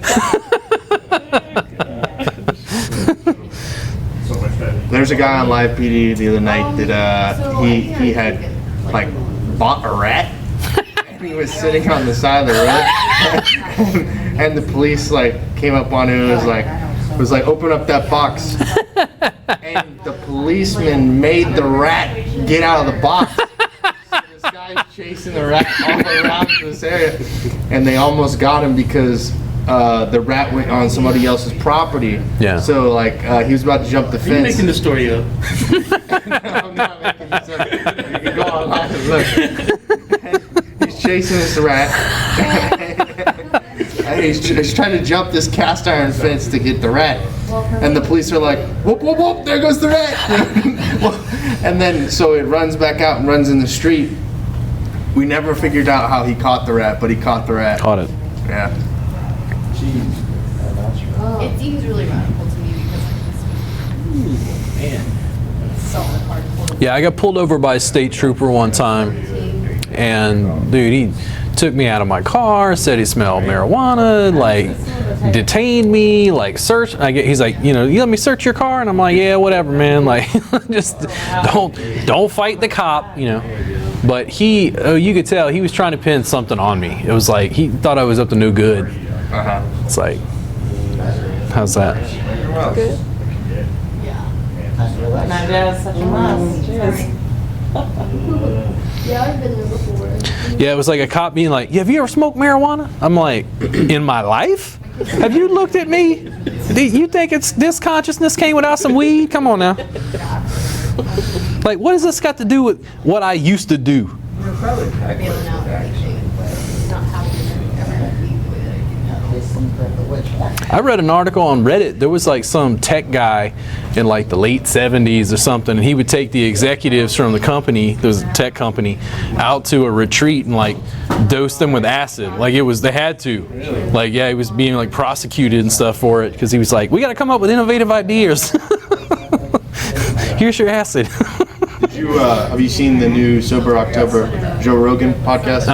There's a guy on Live PD the other night that he had like bought a rat. He was sitting on the side of the road, and the police like came up on him and was like, open up that box. And the policeman made the rat get out of the box. So this guy's chasing the rat all around this area, and they almost got him because the rat went on somebody else's property. Yeah. So like he was about to jump the You're fence. making the story up. No, I'm not making this up. You can go online and look. He's chasing this rat. And he's trying to jump this cast iron fence to get the rat. And the police are like, whoop, whoop, whoop, there goes the rat. And then, so it runs back out and runs in the street. We never figured out how he caught the rat, but he caught the rat. Caught it. Yeah. It seems really radical to me because it's so hard to pull. Yeah, I got pulled over by a state trooper one time, and dude, he took me out of my car, said he smelled marijuana, like detained me, like searched. He's like, you let me search your car, and I'm like, yeah, whatever, man. Like, just don't fight the cop, But you could tell he was trying to pin something on me. It was like he thought I was up to no good. It's like, how's that? Good. My dad's such a mess. Yeah, I've been there before. Yeah, it was like a cop being like, have you ever smoked marijuana? I'm like, in my life? Have you looked at me? Do you think this consciousness came without some weed? Come on now. Like, what has this got to do with what I used to do? I read an article on Reddit. There was like some tech guy in like the late 70s or something, and he would take the executives from the company, there was a tech company, out to a retreat and like dose them with acid. Like they had to. Like, yeah, he was being like prosecuted and stuff for it because he was like, we got to come up with innovative ideas. Here's your acid. Have you seen the new Sober October Joe Rogan podcast?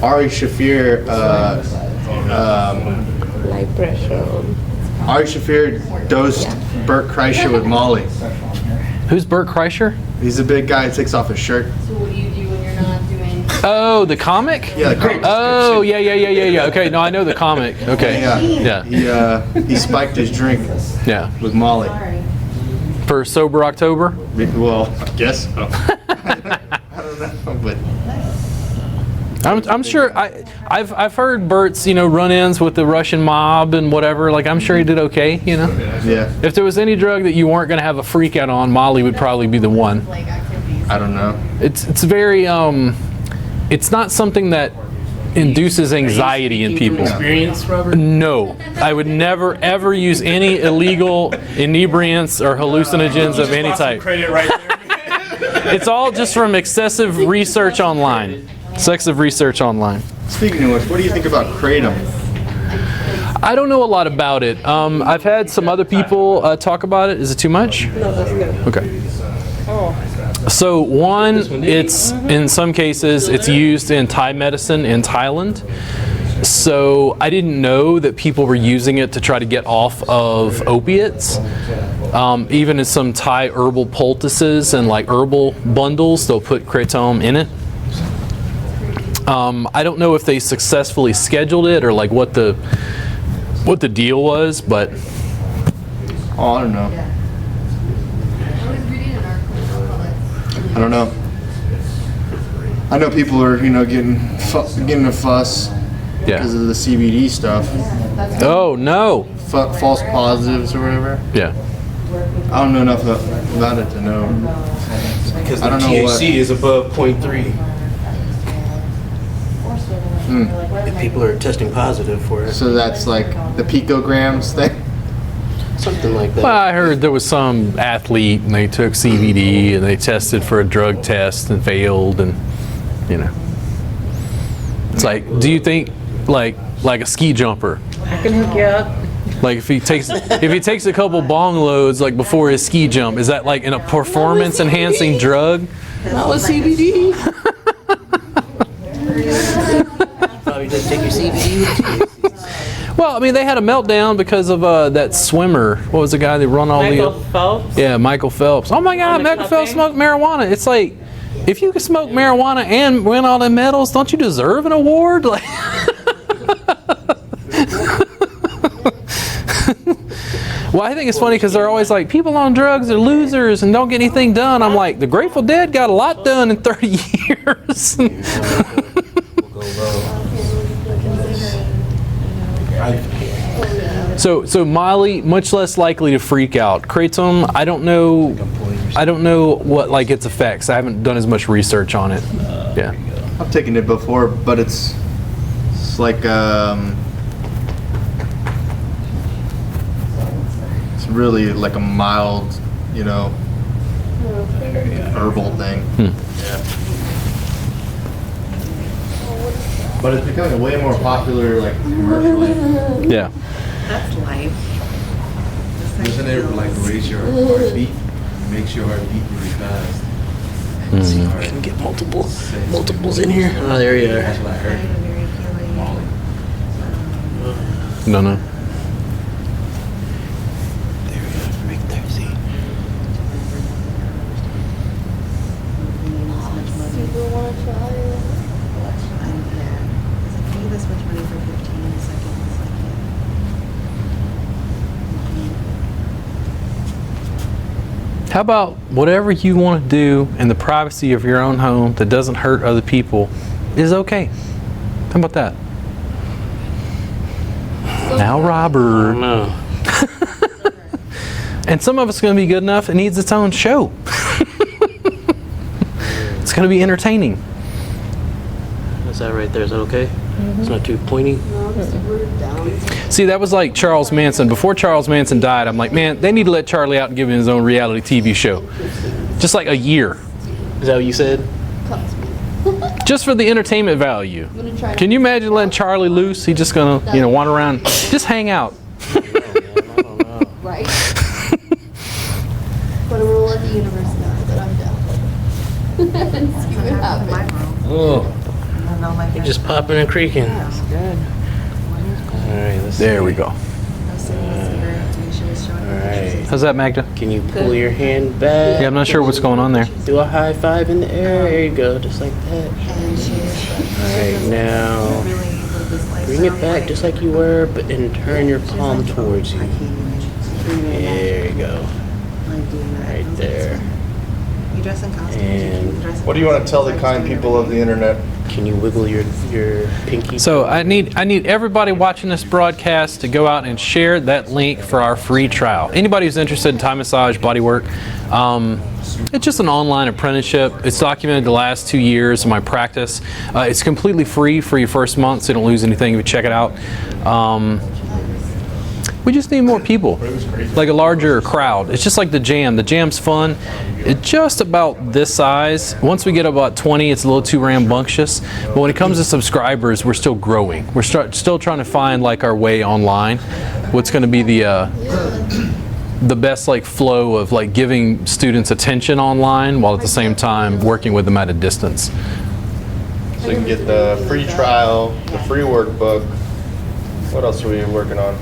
Ari Shaffir, Light pressure. Ari Shaffir dosed Bert Kreischer with Molly. Who's Bert Kreischer? He's a big guy who takes off his shirt. So what do you do when you're not doing? Oh, the comic? Yeah, the comic. Oh, yeah. Okay, no, I know the comic. Okay. Yeah. He spiked his drink with Molly. For Sober October? Well, I guess so. I don't know, but I'm sure I've heard Bert's run-ins with the Russian mob and whatever. Like, I'm sure he did okay. Yeah. If there was any drug that you weren't going to have a freak out on, Molly would probably be the one. I don't know. It's very it's not something that induces anxiety in people. Experience, Robert? No, I would never ever use any illegal inebriants or hallucinogens of any type. Credit right there. It's all just from excessive research online. Excessive research online. Speaking of which, what do you think about Kratom? I don't know a lot about it. I've had some other people talk about it. Is it too much? No, that's good. Okay. So one, it's in some cases it's used in Thai medicine in Thailand. So I didn't know that people were using it to try to get off of opiates. Even in some Thai herbal poultices and like herbal bundles, they'll put kratom in it. I don't know if they successfully scheduled it or like what the deal was, but I don't know. I don't know. I know people are, getting a fuss because of the CBD stuff. Oh no! False positives or whatever. Yeah. I don't know enough about it to know. Because the I don't know THC is above 0.3. And people are testing positive for it. So that's like the picograms thing. Something like that. Well, I heard there was some athlete and they took CBD and they tested for a drug test and failed, and it's like, do you think like a ski jumper? I can hook you up. Like if he takes a couple bong loads like before his ski jump, is that like in a performance enhancing drug? Not with CBD. Probably didn't take your CBD. Well, I mean, they had a meltdown because of that swimmer. What was the guy that run all Michael Phelps? Yeah, Michael Phelps. Oh my God, Michael Phelps smoked marijuana. It's like, if you can smoke marijuana and win all the medals, don't you deserve an award? Like, well, I think it's funny because they're always like, people on drugs are losers and don't get anything done. I'm like, the Grateful Dead got a lot done in 30 years. So Molly, much less likely to freak out. Kratom, I don't know what like its effects. I haven't done as much research on it. Yeah. I've taken it before, but it's like it's really like a mild, herbal thing. Yeah. But it's becoming way more popular, like commercially. Yeah. That's life. Doesn't it like raise your heartbeat? Makes your heartbeat really fast. You can get multiples in here. Oh, there you are. That's what I heard. Molly. No. There we go. Right there, see? Super want to try it. I pay this much money for 15 seconds. How about whatever you want to do in the privacy of your own home that doesn't hurt other people is okay? How about that? Now, Robert. No. And some of it's going to be good enough, it needs its own show. It's going to be entertaining. What's that right there? Is that okay? It's not too pointy. See, that was like Charles Manson. Before Charles Manson died, I'm like, man, they need to let Charlie out and give him his own reality TV show. Just like a year. Is that what you said? Just for the entertainment value. Can you imagine letting Charlie loose? He's just gonna, wander around, just hang out. Right? But we'll let the universe know that I'm down. And see what happens. Oh, you're just popping and creaking. That's good. All right, let's see. There we go. Alright. How's that, Magda? Can you pull your hand back? Yeah, I'm not sure what's going on there. Do a high five in the air. There you go, just like that. Alright, now bring it back just like you were, but then turn your palm towards you. There you go. Right there. And What do you want to tell the kind people of the internet? can you wiggle your pinky? So I need everybody watching this broadcast to go out and share that link for our free trial. Anybody who's interested in Thai massage, bodywork, it's just an online apprenticeship. It's documented the last 2 years of my practice. It's completely free for your first month, so you don't lose anything if you check it out. We just need more people, like a larger crowd. It's just like the Jam. The Jam's fun. It's just about this size. Once we get about 20, it's a little too rambunctious. But when it comes to subscribers, we're still growing. We're still trying to find like our way online. What's going to be the best like flow of like giving students attention online while at the same time working with them at a distance. So you can get the free trial, the free workbook. What else are we working on?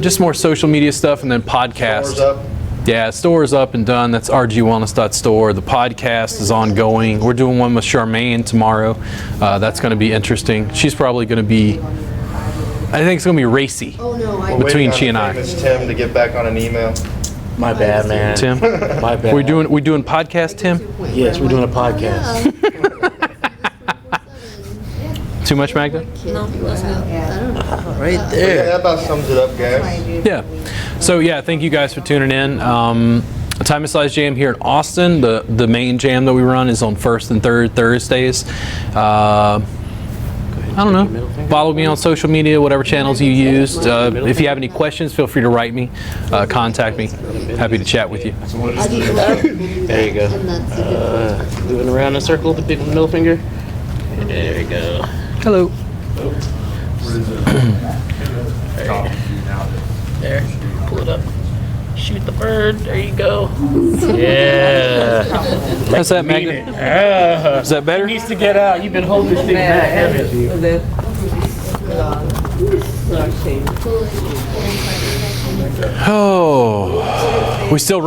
Just more social media stuff and then podcast. Stores up? Yeah, store's up and done. That's rgwellness.store. The podcast is ongoing. We're doing one with Charmaine tomorrow. That's going to be interesting. She's probably going to be, I think it's going to be racy between she and I. Famous Tim to get back on an email. My bad, man. Tim? My bad. We doing podcast, Tim? Yes, we're doing a podcast. Too much, Magda? Right Yeah, there. that about sums it up, guys. Yeah. So yeah, thank you guys for tuning in. Thai Massage Jam here in Austin. The main jam that we run is on first and third Thursdays. I don't know. Follow me on social media, whatever channels you used. If you have any questions, feel free to write me, contact me. Happy to chat with you. There you go. Moving around in a circle with the big middle finger. There you go. Hello. There. Pull it up. Shoot the bird. There you go. Yeah. How's that, Magda? Is that better? It needs to get out. You've been holding this thing back, haven't you? Oh, we still